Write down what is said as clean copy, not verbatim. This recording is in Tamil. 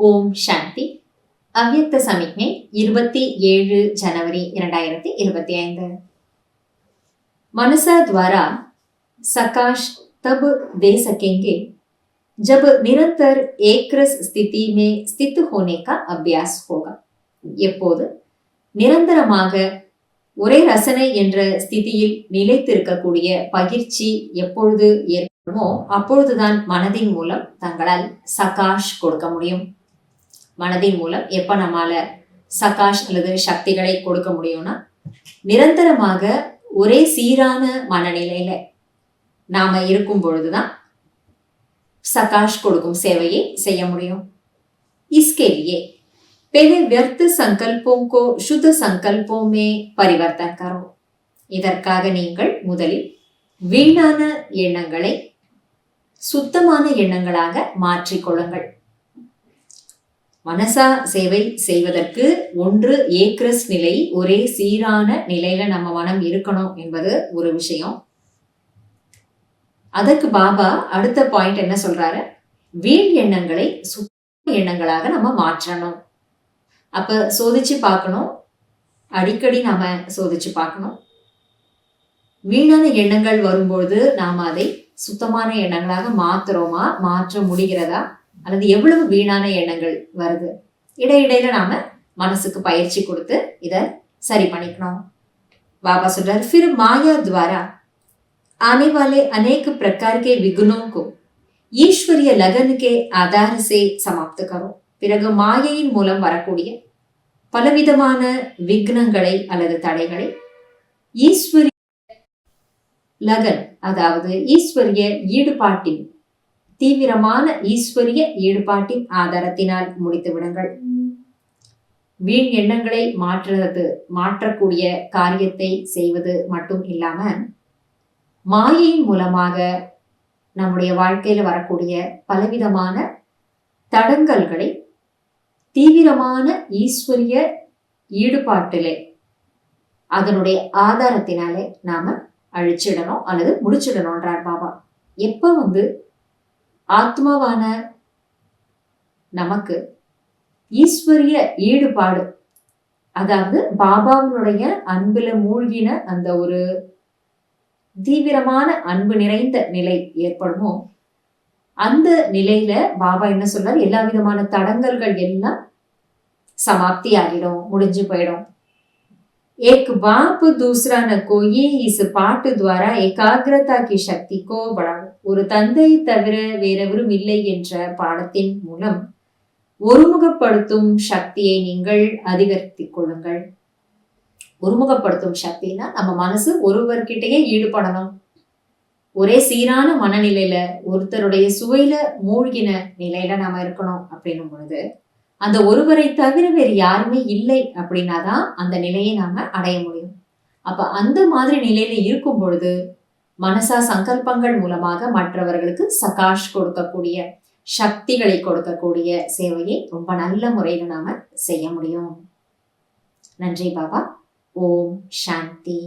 ஓம் சாந்தி. அவ்யக்த சமிக்ஞை 27 जनवरी 2025। मनसा द्वारा सकाश तब दे सकेंगे जब निरंतर एक रस स्थिति में स्थित होने का अभ्यास होगा। எப்போது நிரந்தரமாக ஒரே ரசனை என்ற ஸ்திதியில் நிலைத்திருக்கக்கூடிய பயிற்சி எப்பொழுது ஏற்படுமோ அப்பொழுதுதான் மனதின் மூலம் தங்களால் சகாஷ் கொடுக்க முடியும். மனதின் மூலம் எப்ப நம்மால சகாஷ் அல்லது சக்திகளை கொடுக்க முடியும்னா, நிரந்தரமாக ஒரே சீரான மனநிலையில நாம இருக்கும் பொழுதுதான் சகாஷ் கொடுக்கும் சேவையை செய்ய முடியும். इसके लिए पहले व्यर्थ संकल्पों को शुद्ध संकल्पों में परिवर्तन करो। இதற்காக நீங்கள் முதலில் வீணான எண்ணங்களை சுத்தமான எண்ணங்களாக மாற்றிக்கொள்ளுங்கள். மனசா சேவை செய்வதற்கு ஒன்று ஏக்ரஸ் நிலை, ஒரே சீரான நிலையில நம்ம மனம் இருக்கணும் என்பது ஒரு விஷயம். அதற்கு பாபா அடுத்த பாயிண்ட் என்ன சொல்றாரு? வீண் எண்ணங்களை சுத்த எண்ணங்களாக நம்ம மாற்றணும். அப்ப சோதிச்சு பார்க்கணும், அடிக்கடி நாம சோதிச்சு பார்க்கணும். வீணான எண்ணங்கள் வரும்பொழுது நாம அதை சுத்தமான எண்ணங்களாக மாத்துறோமா, மாற்ற முடிகிறதா, அல்லது எவ்வளவு வீணான எண்ணங்கள் வருது, இடையிடையில நாம மனசுக்கு பயிற்சி கொடுத்து இத சரி பண்ணிக்கணும். பாபா சொல்றாரு, फिर माया द्वारा आने वाले अनेक प्रकार के विघ्नों को ईश्वरीय लगन के आधार से समाप्त करो। பிறகு மாயையின் மூலம் வரக்கூடிய பலவிதமான விக்னங்களை அல்லது தடைகளை ஈஸ்வரிய லகன், அதாவது ஈஸ்வரிய ஈடுபாட்டின் தீவிரமான ஈஸ்வரிய ஈடுபாட்டின் ஆதாரத்தினால் முடித்து விடுங்கள். வீண் எண்ணங்களை மாற்றக்கூடிய காரியத்தை செய்வது மட்டும் இல்லாம மாயையின் மூலமாக நம்முடைய வாழ்க்கையில வரக்கூடிய பலவிதமான தடங்கல்களை தீவிரமான ஈஸ்வரிய ஈடுபாட்டிலே அதனுடைய ஆதாரத்தினாலே நாம அழிச்சிடணும் அல்லது முடிச்சிடணும்ன்றார் பாபா. எப்ப ஆத்மாவான நமக்கு ஈஸ்வரிய ஈடுபாடு, அதாவது பாபாவினுடைய அன்புல மூழ்கின அந்த ஒரு தீவிரமான அன்பு நிறைந்த நிலை ஏற்படுமோ, அந்த நிலையில பாபா என்ன சொல்றாரு? எல்லா விதமான தடங்கல்கள் எல்லாம் சமாப்தி ஆகிடும், முடிஞ்சு போயிடும். एक बाप दूसरा न कोई इस पाठ द्वारा एकाग्रता की शक्ति को बढ़ाओ। ஒரு தந்தை தவிர வேறெவரும் இல்லை என்ற பாடத்தின் மூலம் ஒருமுகப்படுத்தும் சக்தியை நீங்கள் அதிகரித்துக் கொள்ளுங்கள். ஒருமுகப்படுத்தும் சக்தினா நம்ம மனசு ஒருவர்கிட்டயே ஈடுபடணும். ஒரே சீரான மனநிலையில ஒருத்தருடைய சுவையில மூழ்கின நிலையில நாம இருக்கணும். அப்படின்னும் பொழுது அந்த ஒருவரை தவிர வேறு யாருமே இல்லை அப்படின்னாதான் அந்த நிலையை நாம அடைய முடியும். அப்ப அந்த மாதிரி நிலையில இருக்கும் பொழுது மனசா சங்கல்பங்கள் மூலமாக மற்றவர்களுக்கு சகாஷ் கொடுக்கக்கூடிய சக்திகளை கொடுக்கக்கூடிய சேவையை ரொம்ப நல்ல முறையில நாம செய்ய முடியும். நன்றி பாபா. ஓம் சாந்தி.